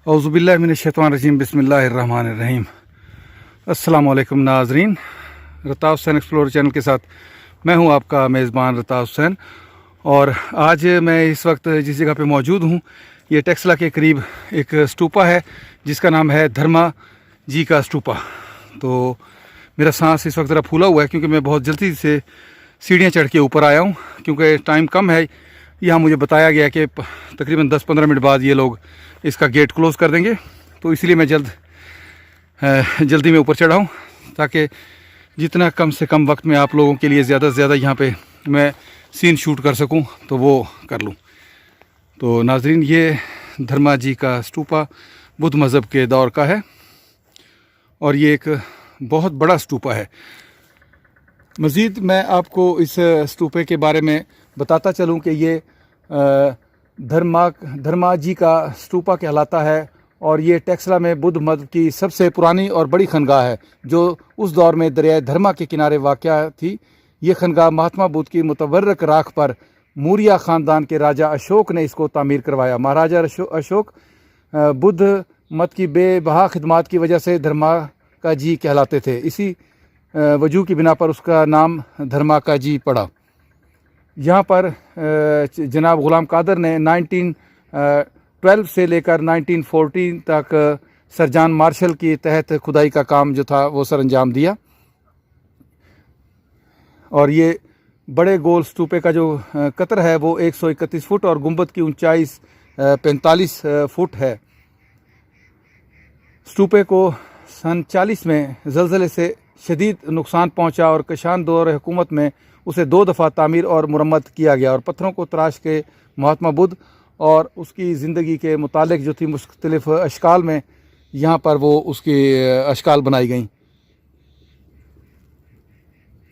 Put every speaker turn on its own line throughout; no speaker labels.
औज़ुबिल्लाहि मिनश्शैतानिर्रजीम बिस्मिल्लाहिर्रहमानिर्रहीम। अस्सलाम वालेकुम नाज़रीन, रताब हुसैन एक्सप्लोरर चैनल के साथ मैं हूं आपका मेज़बान रताब हुसैन। और आज मैं इस वक्त जिस जगह पे मौजूद हूं ये टेक्सला के करीब एक स्टूपा है जिसका नाम है धर्मा जी का स्टूपा। तो मेरा सांस इस वक्त ज़रा फूला हुआ है क्योंकि मैं बहुत जल्दी से सीढ़ियाँ चढ़ के ऊपर आया हूँ क्योंकि टाइम कम है। यहाँ मुझे बताया गया कि तकरीबन 10-15 मिनट बाद ये लोग इसका गेट क्लोज़ कर देंगे, तो इसलिए मैं जल्दी में ऊपर चढ़ा हूँ ताकि जितना कम से कम वक्त में आप लोगों के लिए ज़्यादा से ज़्यादा यहाँ पे मैं सीन शूट कर सकूँ तो वो कर लूँ। तो नाज़रीन, ये धर्मा जी का स्टूपा बुद्ध मज़हब के दौर का है और ये एक बहुत बड़ा स्टूपा है। मज़ीद मैं आपको इस स्टूपे के बारे में बताता चलूँ कि ये धर्मा जी का स्टूपा कहलाता है और ये टेक्सला में बुद्ध मत की सबसे पुरानी और बड़ी खनगाह है जो उस दौर में दरियाए धर्मा के किनारे वाक़या थी। ये खनगाह महात्मा बुद्ध की मुतवर्रक राख पर मौर्य ख़ानदान के राजा अशोक ने इसको तामीर करवाया। महाराजा अशोक बुद्ध मत की बेबहा खिदमात की वजह से धर्मा का जी कहलाते थे। इसी वजह की बिना पर उसका नाम धर्मा का जी पड़ा। यहाँ पर जनाब ग़ुलाम कादर ने 1912 से लेकर 1914 तक सर जॉन मार्शल के तहत खुदाई का काम जो था वो सर अंजाम दिया। और ये बड़े गोल स्तूपे का जो कतर है वो 131 फुट और गुंबद की ऊंचाई 45 फुट है। स्तूपे को सन 40 में ज़लज़ले से शदीद नुकसान पहुंचा और कशान दौर हुकूमत में उसे 2 दफ़ा तामीर और मुरम्मत किया गया और पत्थरों को तराश के महात्मा बुद्ध और उसकी ज़िंदगी के मुतालिक जो थी मुख्तलिफ अशकाल में यहाँ पर वो उसकी अशकाल बनाई गई।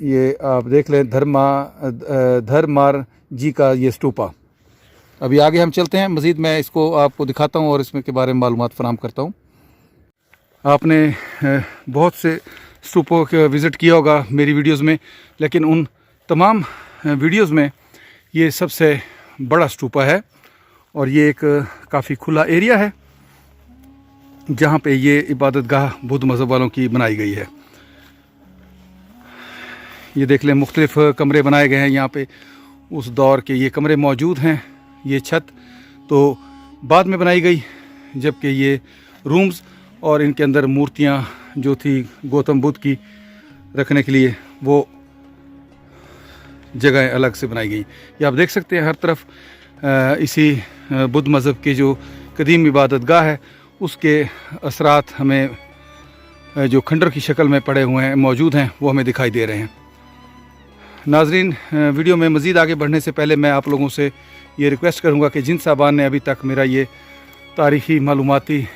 ये आप देख लें धर्मार जी का ये स्टूपा। अभी आगे हम चलते हैं, मज़ीद मैं इसको आपको दिखाता हूँ और इसमें के बारे में मालूमात फराहम करता हूँ। आपने बहुत से स्टूपों को विज़िट किया होगा मेरी वीडियोज़ में, लेकिन उन तमाम वीडियोज़ में ये सबसे बड़ा स्टूपा है और ये एक काफ़ी खुला एरिया है जहाँ पे ये इबादतगाह बुद्ध मज़हब वालों की बनाई गई है। ये देख लें, मुख्तलिफ़ कमरे बनाए गए हैं यहाँ पे। उस दौर के ये कमरे मौजूद हैं। ये छत तो बाद में बनाई गई जबकि ये रूम्स और इनके अंदर मूर्तियाँ जो थी गौतम बुद्ध की रखने के लिए वो जगह अलग से बनाई गई। ये आप देख सकते हैं हर तरफ इसी बुद्ध मज़हब की जो कदीम इबादतगाह है उसके असरात हमें जो खंडर की शक्ल में पड़े हुए हैं मौजूद हैं वो हमें दिखाई दे रहे हैं। नाज़रीन, वीडियो में मज़ीद आगे बढ़ने से पहले मैं आप लोगों से ये रिक्वेस्ट करूँगा कि जिन साहबान ने अभी तक मेरा ये तारीख़ी मालूमाती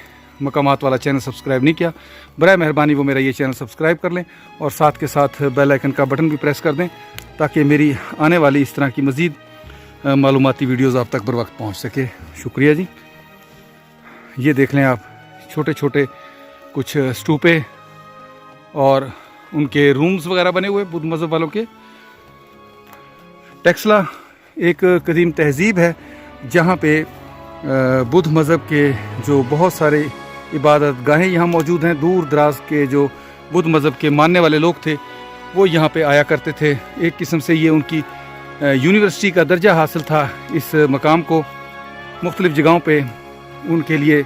मकामात वाला चैनल सब्सक्राइब नहीं किया, बराए मेहरबानी वो मेरा ये चैनल सब्सक्राइब कर लें और साथ के साथ बेल आइकन का बटन भी प्रेस कर दें ताकि मेरी आने वाली इस तरह की मज़ीद मालूमाती वीडियोज़ आप तक बर वक्त पहुँच सके। शुक्रिया जी। ये देख लें आप, छोटे छोटे कुछ स्टूपे और उनके रूम्स वगैरह बने हुए बुद्ध मज़हब वालों के। टेक्सला एक कदीम तहज़ीब है जहाँ पे बुद्ध मज़हब के जो बहुत सारे इबादत गाहें यहाँ मौजूद हैं। दूर दराज के जो बुद्ध मज़हब के मानने वाले लोग थे वो यहाँ पे आया करते थे। एक किस्म से ये उनकी यूनिवर्सिटी का दर्जा हासिल था। इस मकाम को मुख्तलिफ़ जगहों पे उनके लिए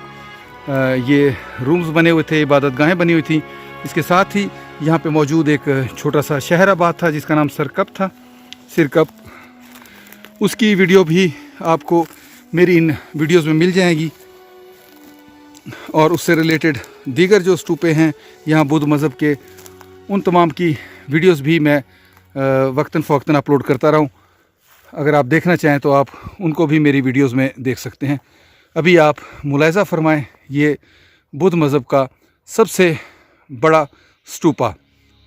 ये रूम्स बने हुए थे, इबादत गाहें बनी हुई थी। इसके साथ ही यहाँ पे मौजूद एक छोटा सा शहर आबाद था जिसका नाम सिरकप। उसकी वीडियो भी आपको मेरी इन वीडियोज़ में मिल जाएगी और उससे रिलेटेड दीगर जो स्टूपे हैं यहाँ बुद्ध मज़हब के उन तमाम की वीडियोज़ भी मैं वक्तन फ़वक्तन अपलोड करता रहूँ। अगर आप देखना चाहें तो आप उनको भी मेरी वीडियोज़ में देख सकते हैं। अभी आप मुलाहिज़ा फरमाएं, ये बुद्ध मज़हब का सबसे बड़ा स्टूपा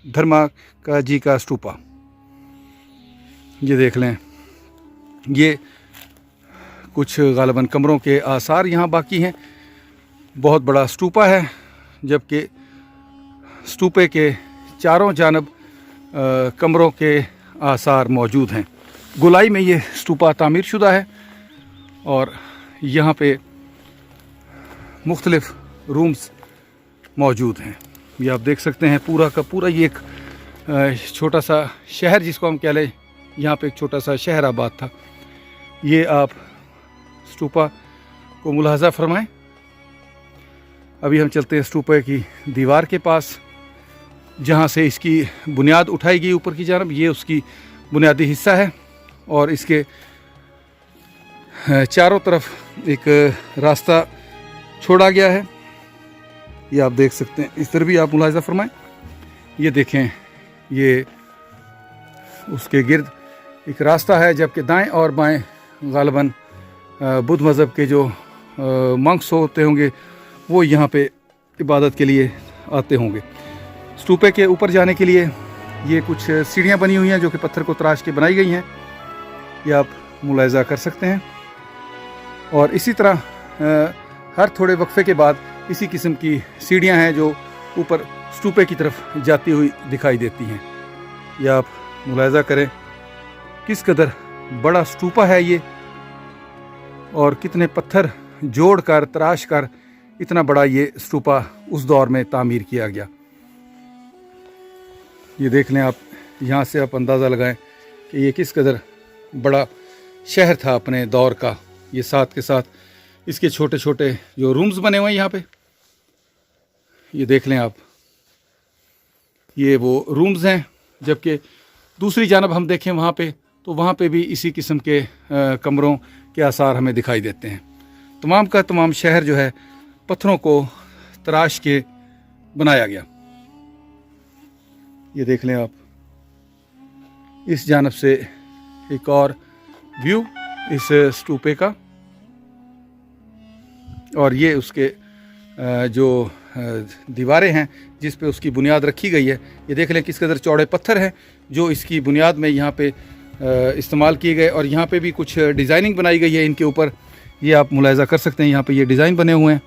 धर्मा का जी का स्टूपा। ये देख लें, ये कुछ गालिबन कमरों के आसार यहाँ बाकी हैं। बहुत बड़ा स्टूपा है जबकि स्टूपे के चारों जानब कमरों के आसार मौजूद हैं। गोलाई में ये स्टूपा तामीर शुदा है और यहाँ पे मुख्तलिफ रूम्स मौजूद हैं। ये आप देख सकते हैं पूरा का पूरा ये एक छोटा सा शहर जिसको हम कह लें, यहाँ पे एक छोटा सा शहर आबाद था। ये आप स्तूपा को मुलाहजा फरमाएं। अभी हम चलते हैं स्तूपा की दीवार के पास, जहाँ से इसकी बुनियाद उठाई गई ऊपर की जानब। ये उसकी बुनियादी हिस्सा है और इसके चारों तरफ एक रास्ता छोड़ा गया है। ये आप देख सकते हैं, इस तरह भी आप मुलाहिजा फरमाएं। ये देखें, ये उसके गिर्द एक रास्ता है, जबकि दाएं और बाएं गालिबन बुद्ध मज़हब के जो मंक्स होते होंगे वो यहाँ पे इबादत के लिए आते होंगे। स्तूपे के ऊपर जाने के लिए ये कुछ सीढ़ियाँ बनी हुई हैं जो कि पत्थर को तराश के बनाई गई हैं। ये आप मुलाहिजा कर सकते हैं। और इसी तरह हर थोड़े वक्फे के बाद इसी किस्म की सीढ़ियाँ हैं जो ऊपर स्तूपे की तरफ जाती हुई दिखाई देती हैं। ये आप मुलाहिजा करें किस कदर बड़ा स्तूपा है ये, और कितने पत्थर जोड़ कर तराश कर इतना बड़ा ये स्तूपा उस दौर में तामीर किया गया। ये देख लें आप, यहाँ से आप अंदाज़ा लगाएं कि ये किस कदर बड़ा शहर था अपने दौर का। ये साथ के साथ इसके छोटे छोटे जो रूम्स बने हुए हैं यहाँ पे, ये देख लें आप, ये वो रूम्स हैं। जबकि दूसरी जानब हम देखें वहाँ पे, तो वहाँ पे भी इसी किस्म के कमरों के आसार हमें दिखाई देते हैं। तमाम का तमाम शहर जो है पत्थरों को तराश के बनाया गया। ये देख लें आप, इस जानब से एक और व्यू इस स्तूपे का, और ये उसके जो दीवारें हैं जिस पे उसकी बुनियाद रखी गई है। ये देख लें किस कदर चौड़े पत्थर हैं जो इसकी बुनियाद में यहाँ पे इस्तेमाल किए गए, और यहाँ पे भी कुछ डिज़ाइनिंग बनाई गई है इनके ऊपर। ये आप मुलाहिजा कर सकते हैं, यहाँ पे ये डिज़ाइन बने हुए हैं।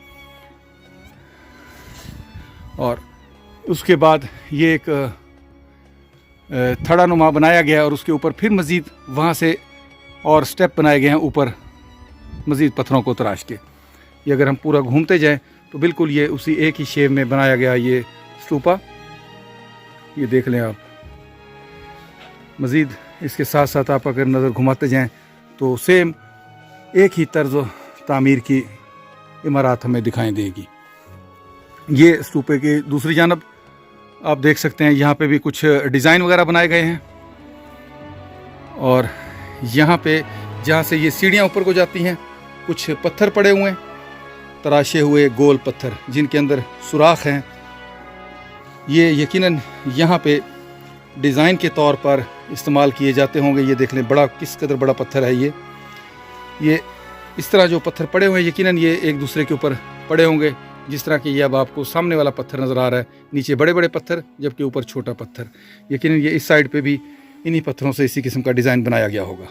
और उसके बाद ये एक थड़ा नुमा बनाया गया, और उसके ऊपर फिर मज़ीद वहाँ से और स्टेप बनाए गए हैं ऊपर मज़ीद पत्थरों को तराश के। ये अगर हम पूरा घूमते जाएं तो बिल्कुल ये उसी एक ही शेप में बनाया गया ये स्तूपा। ये देख लें आप, मज़ीद इसके साथ साथ आप अगर नज़र घुमाते जाएं तो सेम एक ही तर्ज तामीर की इमारत हमें दिखाई देगी। ये स्तूपे की दूसरी जानब आप देख सकते हैं, यहाँ पे भी कुछ डिज़ाइन वगैरह बनाए गए हैं। और यहाँ पे जहाँ से ये सीढ़ियाँ ऊपर को जाती हैं, कुछ पत्थर पड़े हुए हैं, तराशे हुए गोल पत्थर जिनके अंदर सुराख हैं। ये यकीनन यहाँ पे डिज़ाइन के तौर पर इस्तेमाल किए जाते होंगे। ये देख लें बड़ा किस कदर बड़ा पत्थर है ये इस तरह जो पत्थर पड़े हुए हैं यकीनन ये एक दूसरे के ऊपर पड़े होंगे, जिस तरह कि ये अब आपको सामने वाला पत्थर नज़र आ रहा है, नीचे बड़े बड़े पत्थर जबकि ऊपर छोटा पत्थर। यकीनन ये इस साइड पे भी इन्हीं पत्थरों से इसी किस्म का डिज़ाइन बनाया गया होगा।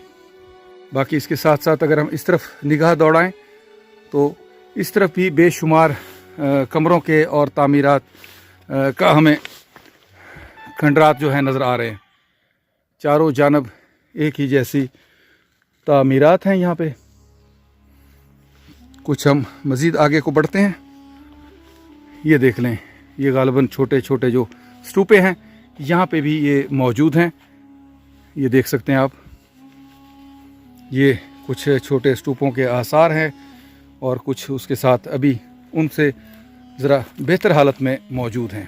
बाकी इसके साथ साथ अगर हम इस तरफ निगाह दौड़ाएं तो इस तरफ भी बेशुमार कमरों के और तामीरात का हमें खंडरात जो है नज़र आ रहे हैं। चारों जानब एक ही जैसी तामीरात हैं यहाँ पे। कुछ हम मज़ीद आगे को बढ़ते हैं। ये देख लें, ये गालिबन छोटे छोटे जो स्तूपे हैं यहाँ पे भी ये मौजूद हैं। ये देख सकते हैं आप, ये कुछ छोटे स्तूपों के आसार हैं और कुछ उसके साथ अभी उनसे ज़रा बेहतर हालत में मौजूद हैं।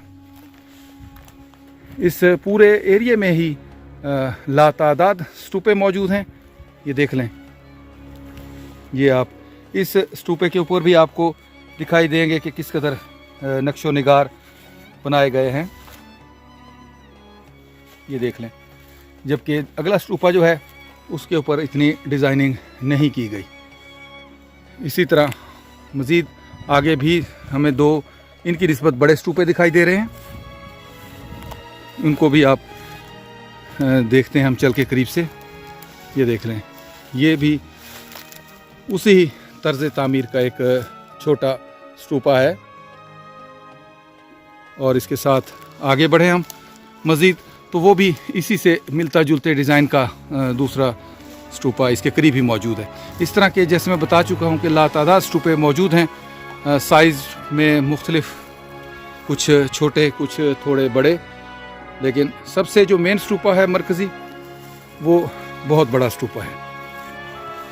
इस पूरे एरिया में ही लातादाद स्तूपे मौजूद हैं। ये देख लें, ये आप इस स्तूपे के ऊपर भी आपको दिखाई देंगे कि किस कदर नक्शो निगार बनाए गए हैं। ये देख लें, जबकि अगला स्तूपा जो है उसके ऊपर इतनी डिज़ाइनिंग नहीं की गई। इसी तरह मज़ीद आगे भी हमें दो इनकी निस्बत बड़े स्तूपे दिखाई दे रहे हैं। उनको भी आप देखते हैं हम चल के करीब से। ये देख लें, ये भी उसी तर्ज तामीर का एक छोटा स्तूपा है। और इसके साथ आगे बढ़े हम मज़ीद तो वो भी इसी से मिलता जुलते डिज़ाइन का दूसरा स्तूपा इसके करीब ही मौजूद है। इस तरह के जैसे मैं बता चुका हूँ कि लातादाद स्तूपे मौजूद हैं साइज़ में मुख्तलिफ, कुछ छोटे कुछ थोड़े बड़े, लेकिन सबसे जो मेन स्तूपा है मरकज़ी, वो बहुत बड़ा स्तूपा है।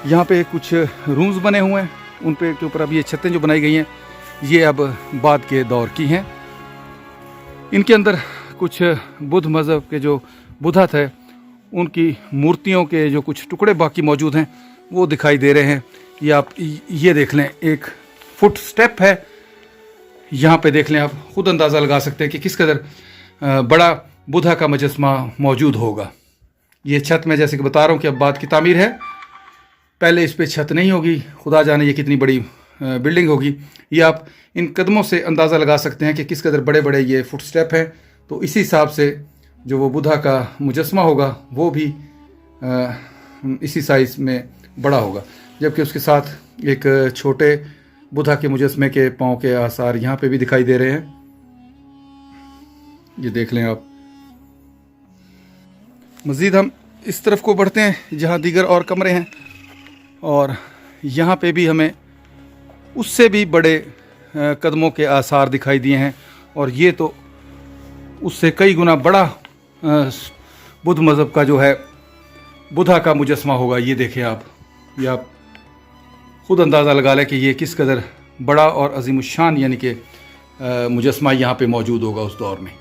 यहाँ पे कुछ रूम्स बने हुए हैं, उन पे के ऊपर अब ये छतें जो बनाई गई हैं ये अब बाद के दौर की हैं। इनके अंदर कुछ बुद्ध मज़हब के जो बुद्धा थे उनकी मूर्तियों के जो कुछ टुकड़े बाकी मौजूद हैं वो दिखाई दे रहे हैं। ये आप ये देख लें, एक फुट स्टेप है, यहाँ पे देख लें, आप खुद अंदाज़ा लगा सकते हैं कि किस कदर बड़ा बुद्धा का मुजस्मा मौजूद होगा। ये छत मैं जैसे कि बता रहा हूँ कि अब बाद की तामीर है, पहले इस पे छत नहीं होगी, खुदा जाने ये कितनी बड़ी बिल्डिंग होगी। ये आप इन कदमों से अंदाज़ा लगा सकते हैं कि किस कदर बड़े बड़े ये फुट स्टेप हैं। तो इसी हिसाब से जो वो बुद्धा का मुजस्मा होगा वो भी इसी साइज़ में बड़ा होगा, जबकि उसके साथ एक छोटे बुद्धा के मुजस्मे के पाँव के आसार यहाँ पे भी दिखाई दे रहे हैं। ये देख लें आप। मज़ीद हम इस तरफ को बढ़ते हैं जहाँ दीगर और कमरे हैं, और यहाँ पे भी हमें उससे भी बड़े कदमों के आसार दिखाई दिए हैं, और ये तो उससे कई गुना बड़ा बुद्ध मज़हब का जो है बुद्धा का मुजस्मा होगा। ये देखें आप, ये आप ख़ुद अंदाज़ा लगा लें कि ये किस कदर बड़ा और अज़ीमुश्शान यानी कि मुजस्मा यहाँ पे मौजूद होगा उस दौर में।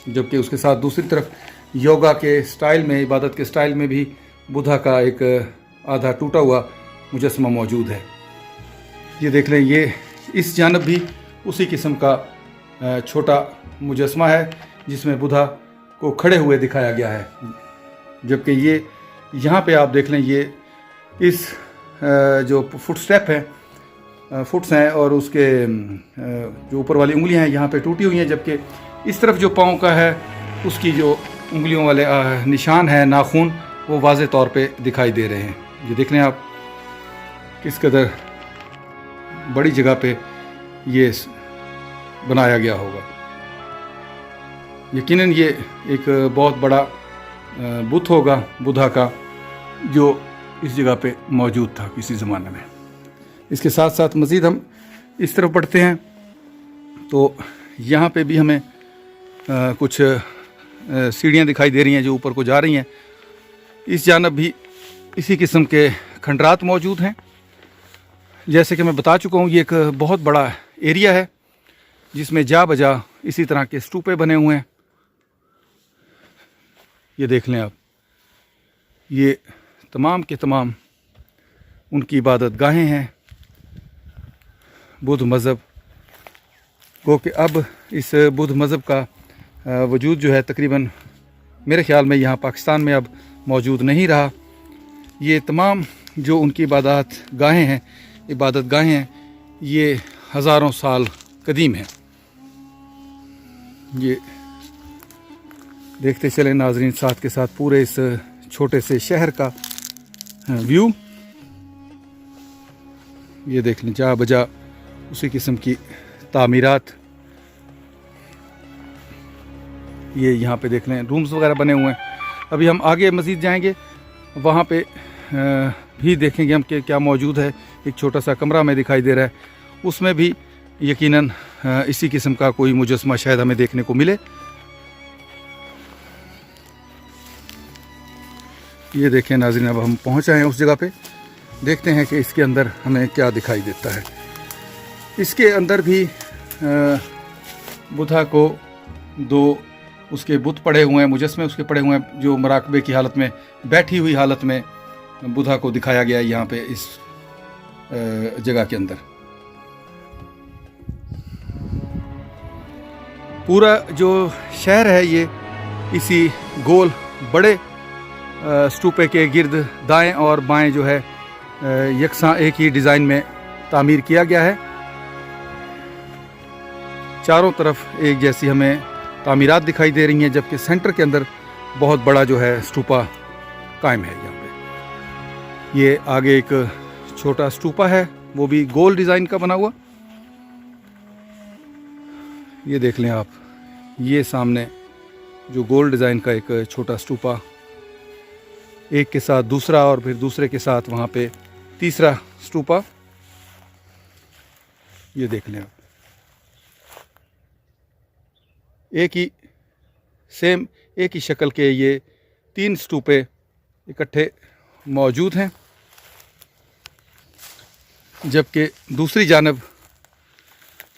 जबकि उसके साथ दूसरी तरफ योगा के स्टाइल में, इबादत के स्टाइल में भी बुद्धा का एक आधा टूटा हुआ मुजस्मा मौजूद है। ये देख लें, ये इस जानब भी उसी किस्म का छोटा मुजस्मा है जिसमें बुद्धा को खड़े हुए दिखाया गया है। जबकि ये यहाँ पे आप देख लें, ये इस जो फुट स्टेप है, फुट्स हैं, और उसके जो ऊपर वाली उंगलियां हैं यहाँ पे टूटी हुई हैं, जबकि इस तरफ जो पाँव का है उसकी जो उंगलियों वाले निशान है, नाखून, वो वाज़े तौर पे दिखाई दे रहे हैं। ये देख लें आप किस कदर बड़ी जगह पे ये बनाया गया होगा। यकीनन ये एक बहुत बड़ा बुत होगा बुद्धा का, जो इस जगह पे मौजूद था किसी ज़माने में। इसके साथ साथ मज़ीद हम इस तरफ बढ़ते हैं तो यहाँ पे भी हमें कुछ सीढ़ियाँ दिखाई दे रही हैं जो ऊपर को जा रही हैं। इस जानब भी इसी किस्म के खंडरात मौजूद हैं। जैसे कि मैं बता चुका हूँ, ये एक बहुत बड़ा एरिया है जिसमें जा बजा इसी तरह के स्तूपे बने हुए हैं। ये देख लें आप, ये तमाम के तमाम उनकी इबादत गाहें हैं बुद्ध मज़हब को। कि अब इस बुद्ध मज़हब का वजूद जो है तकरीबन मेरे ख़्याल में यहाँ पाकिस्तान में अब मौजूद नहीं रहा। ये तमाम जो उनकी इबादत गाहें हैं ये हज़ारों साल कदीम हैं। ये देखते चले नाजरीन साथ के साथ पूरे इस छोटे से शहर का व्यू। ये देख लें, जा बजा उसी किस्म की तामीरात। ये यहाँ पे देख लें रूम्स वगैरह बने हुए हैं। अभी हम आगे मज़ीद जाएंगे, वहाँ पे भी देखेंगे हम कि क्या मौजूद है। एक छोटा सा कमरा हमें दिखाई दे रहा है, उसमें भी यकीनन इसी किस्म का कोई मुजस्मा शायद हमें देखने को मिले। ये देखें नाज़रीन, अब हम पहुँच आए हैं उस जगह पे। देखते हैं कि इसके अंदर हमें क्या दिखाई देता है। इसके अंदर भी बुद्धा को दो उसके बुत पड़े हुए हैं, मुजस्मे उसके पड़े हुए हैं, जो मराकबे की हालत में, बैठी हुई हालत में बुद्धा को दिखाया गया है यहाँ पे इस जगह के अंदर। पूरा जो शहर है ये इसी गोल बड़े स्तूपे के गिर्द दाएं और बाएं जो है यकसां एक ही डिज़ाइन में तामीर किया गया है। चारों तरफ एक जैसी हमें तामीरात दिखाई दे रही हैं, जबकि सेंटर के अंदर बहुत बड़ा जो है स्तूपा कायम है। यहाँ पे ये आगे एक छोटा स्तूपा है, वो भी गोल डिज़ाइन का बना हुआ। ये देख लें आप, ये सामने जो गोल डिज़ाइन का एक छोटा स्तूपा, एक के साथ दूसरा और फिर दूसरे के साथ वहाँ पे तीसरा स्तूपा। ये देख लें आप, एक ही शक्ल के ये 3 स्तूपे इकट्ठे मौजूद हैं, जबकि दूसरी जानब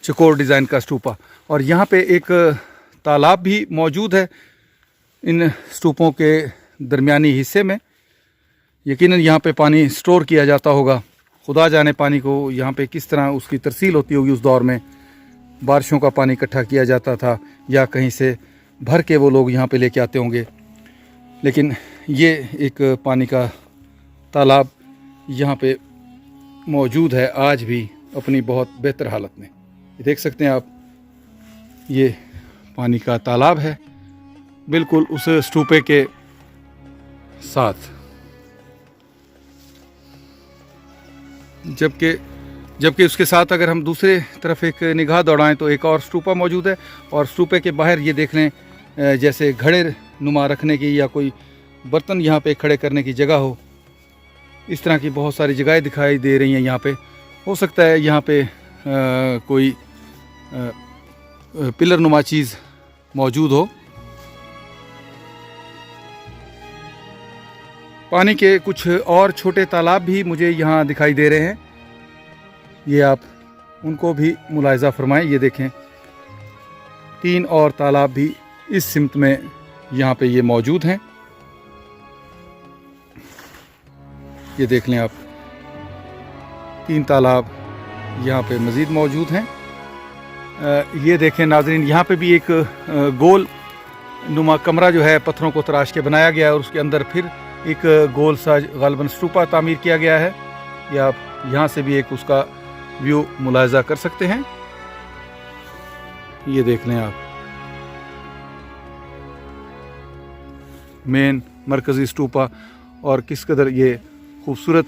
चकोर डिज़ाइन का स्तूपा। और यहाँ पे एक तालाब भी मौजूद है इन स्तूपों के दरमियानी हिस्से में। यकीनन यहाँ पे पानी स्टोर किया जाता होगा। खुदा जाने पानी को यहाँ पे किस तरह उसकी तरसील होती होगी। उस दौर में बारिशों का पानी इकट्ठा किया जाता था या कहीं से भर के वो लोग यहाँ पे लेके आते होंगे। लेकिन ये एक पानी का तालाब यहाँ पे मौजूद है आज भी अपनी बहुत बेहतर हालत में। ये देख सकते हैं आप, ये पानी का तालाब है बिल्कुल उस स्तूपे के साथ। जबकि उसके साथ अगर हम दूसरे तरफ एक निगाह दौड़ाएं तो एक और स्तूपा मौजूद है। और स्तूपे के बाहर ये देख लें जैसे घड़े नुमा रखने की या कोई बर्तन यहाँ पे खड़े करने की जगह हो। इस तरह की बहुत सारी जगहें दिखाई दे रही हैं यहाँ पे। हो सकता है यहाँ पे कोई पिलर नुमा चीज़ मौजूद हो। पानी के कुछ और छोटे तालाब भी मुझे यहाँ दिखाई दे रहे हैं। ये आप उनको भी मुलाहिज़ा फरमाएं। ये देखें 3 और तालाब भी इस सिमत में यहाँ पे ये मौजूद हैं। ये देख लें आप, 3 तालाब यहाँ पे मज़ीद मौजूद हैं। ये देखें नाज़रीन, यहाँ पे भी एक गोल नुमा कमरा जो है पत्थरों को तराश के बनाया गया है और उसके अंदर फिर एक गोल सा गालबन स्तूपा तामीर किया गया है। या आप यहाँ से भी एक उसका व्यू मुलाहिज़ा कर सकते हैं। ये देख लें आप, मेन मरकज़ी स्तूपा। और किस कदर ये खूबसूरत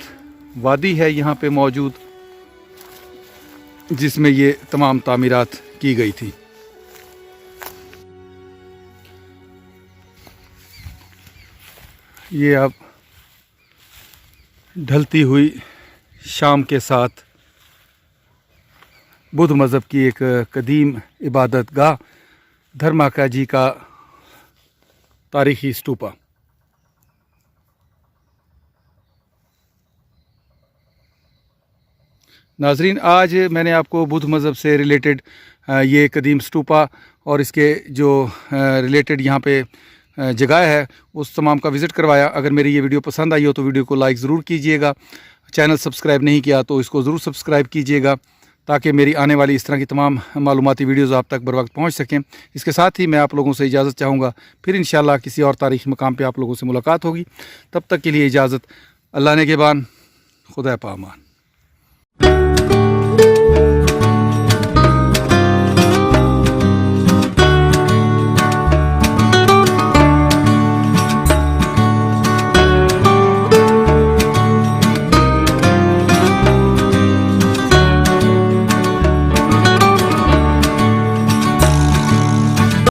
वादी है यहाँ पे मौजूद, जिसमें ये तमाम तामीरात की गई थी। ये अब ढलती हुई शाम के साथ बुद्ध मज़हब की एक कदीम इबादत गाह धर्माका जी का तारीख़ी स्तूपा। नाजरीन, आज मैंने आपको बुद्ध मज़हब से रिलेटेड ये कदीम स्तूपा और इसके जो रिलेटेड यहाँ पे जगह है उस तमाम का विज़िट करवाया। अगर मेरी ये वीडियो पसंद आई हो तो वीडियो को लाइक ज़रूर कीजिएगा। चैनल सब्सक्राइब नहीं किया तो इसको ज़रूर सब्सक्राइब कीजिएगा ताकि मेरी आने वाली इस तरह की तमाम मालूमाती वीडियोज़ आप तक बर वक्त पहुँच सकें। इसके साथ ही मैं आप लोगों से इजाज़त चाहूँगा। फिर इंशाअल्लाह किसी और तारीख़ी मकाम पर आप लोगों से मुलाकात होगी। तब तक के लिए इजाज़त। अल्लाह ने के बान, खुदा पामान।